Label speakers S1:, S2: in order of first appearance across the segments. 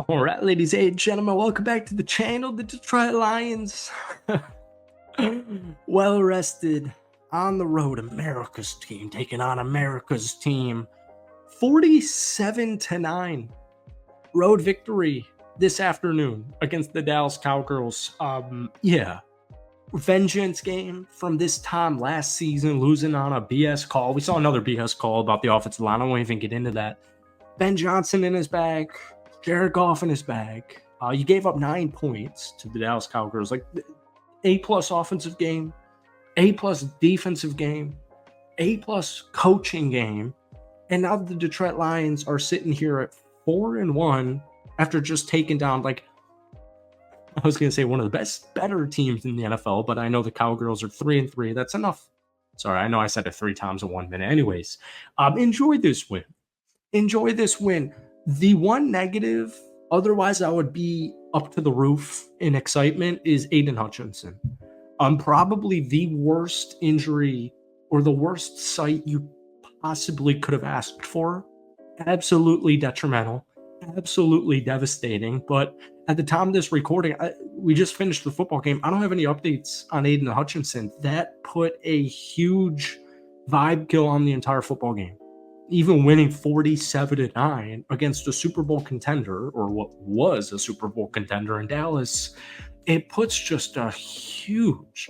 S1: All right, ladies and gentlemen, welcome back to the channel. The Detroit Lions, well rested, on the road. America's team taking on America's team. 47-9 road victory this afternoon against the Dallas Cowgirls. Vengeance game from this time last season, losing on a BS call. We saw another BS call about the offensive line. I won't even get into that. Ben Johnson in his bag, Jared Goff in his bag. You gave up 9 points to the Dallas Cowgirls. Like A+ offensive game, A+ defensive game, A+ coaching game. And now the Detroit Lions are sitting here at 4-1 after just taking down, like, I was going to say one of the better teams in the NFL, but I know the Cowgirls are 3-3. That's enough. Sorry, I know I said it 3 times in 1 minute. Anyways, enjoy this win. Enjoy this win. The one negative, otherwise I would be up to the roof in excitement, is Aidan Hutchinson. Probably the worst injury or the worst sight you possibly could have asked for. Absolutely detrimental. Absolutely devastating. But at the time of this recording, we just finished the football game. I don't have any updates on Aidan Hutchinson. That put a huge vibe kill on the entire football game. Even winning 47-9 against a Super Bowl contender, or what was a Super Bowl contender in Dallas, it puts just a huge...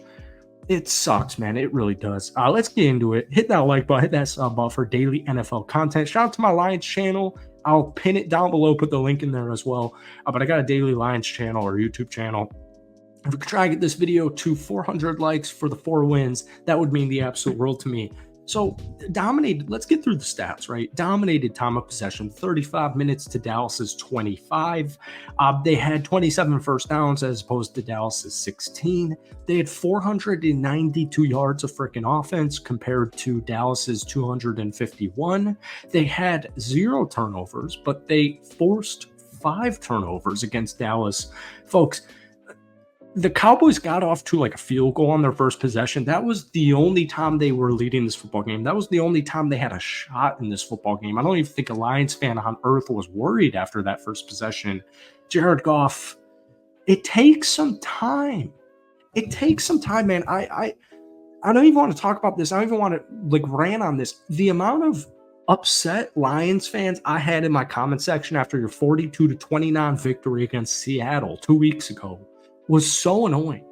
S1: It sucks, man. It really does. Let's get into it. Hit that like button, hit that sub button for daily NFL content. Shout out to my Lions channel. I'll pin it down below, put the link in there as well. But I got a daily Lions channel or YouTube channel. If we could try to get this video to 400 likes for the 4 wins, that would mean the absolute world to me. So dominated, let's get through the stats, right? Dominated time of possession, 35 minutes to Dallas's 25. They had 27 first downs as opposed to Dallas's 16. They had 492 yards of freaking offense compared to Dallas's 251. They had 0 turnovers, but they forced 5 turnovers against Dallas. Folks, the Cowboys got off to like a field goal on their first possession. That was the only time they were leading this football game. That was the only time they had a shot in this football game. I don't even think a Lions fan on earth was worried after that first possession. Jared Goff, it takes some time. It takes some time, man. I don't even want to talk about this. I don't even want to like rant on this. The amount of upset Lions fans I had in my comment section after your 42-29 victory against Seattle 2 weeks ago was so annoying.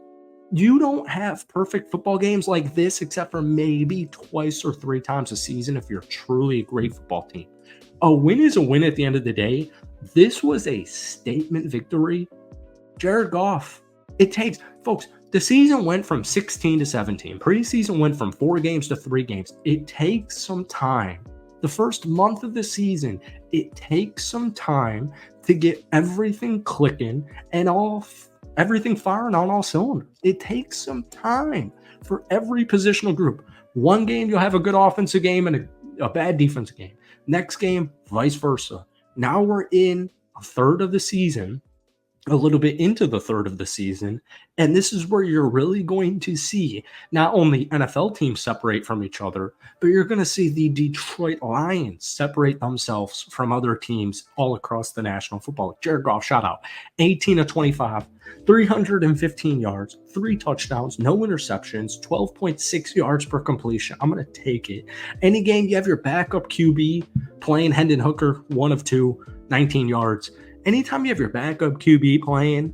S1: You don't have perfect football games like this except for maybe twice or 3 times a season if you're truly a great football team. A win is a win at the end of the day. This was a statement victory. Jared Goff, it takes, folks, the season went from 16 to 17. Preseason went from 4 games to 3 games. It takes some time. The first month of the season, it takes some time to get everything clicking and everything firing on all cylinders. It takes some time for every positional group. One game, you'll have a good offensive game and a bad defensive game. Next game, vice versa. Now we're in a third of the season, a little bit into the third of the season, and this is where you're really going to see not only NFL teams separate from each other, but you're going to see the Detroit Lions separate themselves from other teams all across the National Football League. Jared Goff, shout out, 18 of 25, 315 yards, 3 touchdowns, no interceptions, 12.6 yards per completion. I'm going to take it. Any game you have your backup QB playing Hendon Hooker, 1 of 2, 19 yards. Anytime you have your backup QB playing,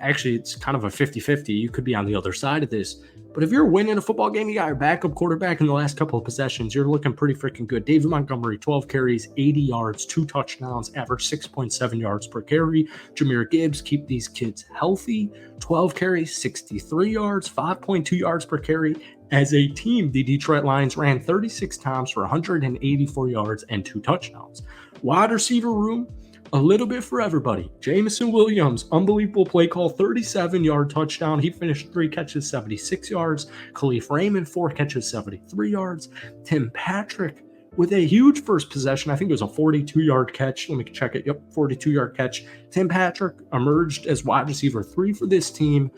S1: actually, it's kind of a 50-50. You could be on the other side of this. But if you're winning a football game, you got your backup quarterback in the last couple of possessions, you're looking pretty freaking good. David Montgomery, 12 carries, 80 yards, 2 touchdowns, average 6.7 yards per carry. Jahmyr Gibbs, keep these kids healthy. 12 carries, 63 yards, 5.2 yards per carry. As a team, the Detroit Lions ran 36 times for 184 yards and 2 touchdowns. Wide receiver room, a little bit for everybody. Jameson Williams, unbelievable play call, 37-yard touchdown. He finished 3 catches, 76 yards. Khalif Raymond, 4 catches, 73 yards. Tim Patrick with a huge first possession. I think it was a 42-yard catch. Let me check it. Yep, 42-yard catch. Tim Patrick emerged as wide receiver 3 for this team.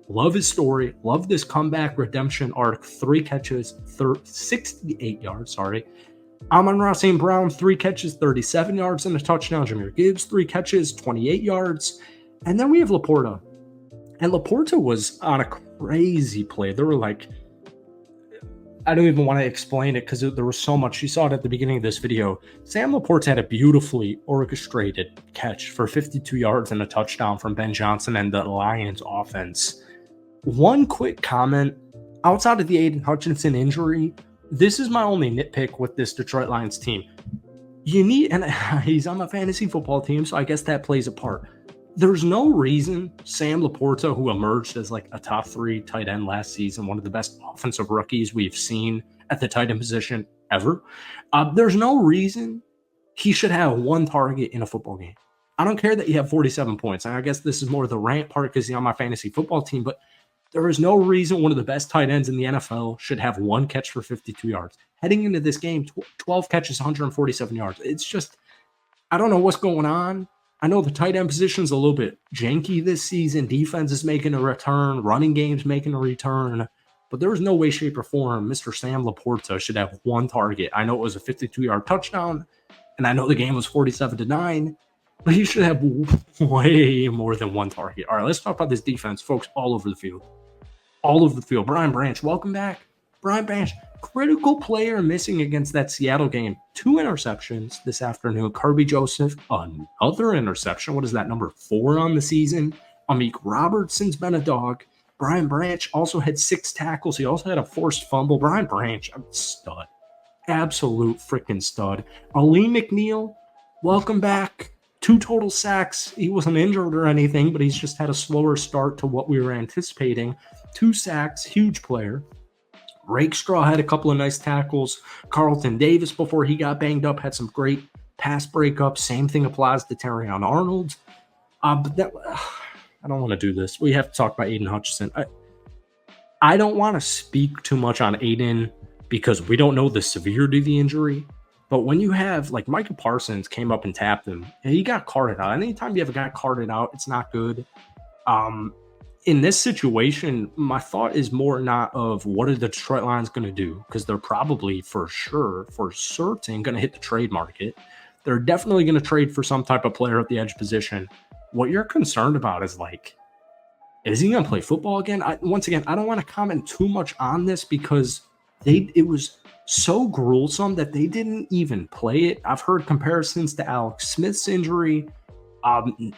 S1: Love his story. Love this comeback redemption arc. 3 catches, 68 yards, Amon-Ra St. Brown, 3 catches, 37 yards and a touchdown. Jahmyr Gibbs, 3 catches, 28 yards. And then we have Laporta. And Laporta was on a crazy play. There were like, I don't even want to explain it because there was so much. You saw it at the beginning of this video. Sam Laporta had a beautifully orchestrated catch for 52 yards and a touchdown from Ben Johnson and the Lions offense. One quick comment. Outside of the Aiden Hutchinson injury, this is my only nitpick with this Detroit Lions team. You need, and he's on my fantasy football team, so I guess that plays a part. There's no reason Sam Laporta, who emerged as like a top 3 tight end last season, one of the best offensive rookies we've seen at the tight end position ever, there's no reason he should have 1 target in a football game. I don't care that you have 47 points. And I guess this is more the rant part because he's on my fantasy football team, but there is no reason one of the best tight ends in the NFL should have 1 catch for 52 yards. Heading into this game, 12 catches, 147 yards. It's just, I don't know what's going on. I know the tight end position is a little bit janky this season. Defense is making a return. Running game's making a return. But there is no way, shape, or form Mr. Sam Laporta should have 1 target. I know it was a 52-yard touchdown, and I know the game was 47-9, but he should have way more than 1 target. All right, let's talk about this defense, folks, all over the field. All over the field. Brian Branch, welcome back. Brian Branch, critical player missing against that Seattle game. 2 interceptions this afternoon. Kirby Joseph, another interception. What is that, number 4 on the season? Amik Robertson's been a dog. Brian Branch also had 6 tackles. He also had a forced fumble. Brian Branch, a stud. Absolute freaking stud. Ali McNeil, welcome back. 2 total sacks. He wasn't injured or anything, but he's just had a slower start to what we were anticipating. 2 sacks, huge player. Rakestraw had a couple of nice tackles. Carlton Davis, before he got banged up, had some great pass breakups. Same thing applies to Terrion Arnold. But that, I don't want to do this. We have to talk about Aiden Hutchinson. I don't want to speak too much on Aiden because we don't know the severity of the injury. But when you have, like, Micah Parsons came up and tapped him, and he got carted out. Anytime you have a guy carted out, it's not good. In this situation, my thought is more not of what are the Detroit Lions going to do, because they're probably for certain going to hit the trade market. They're definitely going to trade for some type of player at the edge position. What you're concerned about is, like, is he going to play football again? Once again, I don't want to comment too much on this because it was so gruesome that they didn't even play it. I've heard comparisons to Alex Smith's injury,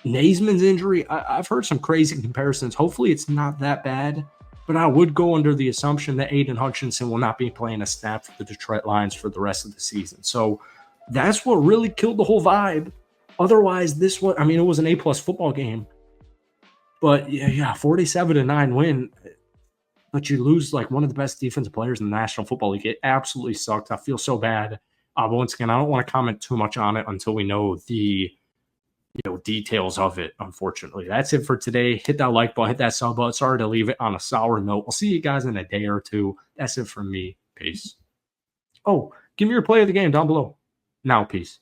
S1: Naismann's injury. I've heard some crazy comparisons. Hopefully it's not that bad, but I would go under the assumption that Aiden Hutchinson will not be playing a snap for the Detroit Lions for the rest of the season. So that's what really killed the whole vibe. Otherwise, this was, it was an A-plus football game, but yeah, 47-9 win, but you lose like one of the best defensive players in the National Football League. It absolutely sucked. I feel so bad. But once again, I don't want to comment too much on it until we know the details of it, unfortunately. That's it for today. Hit that like button, hit that sub button. Sorry to leave it on a sour note. I'll see you guys in a day or two. That's it from me. Peace. Oh, give me your play of the game down below. Now, peace.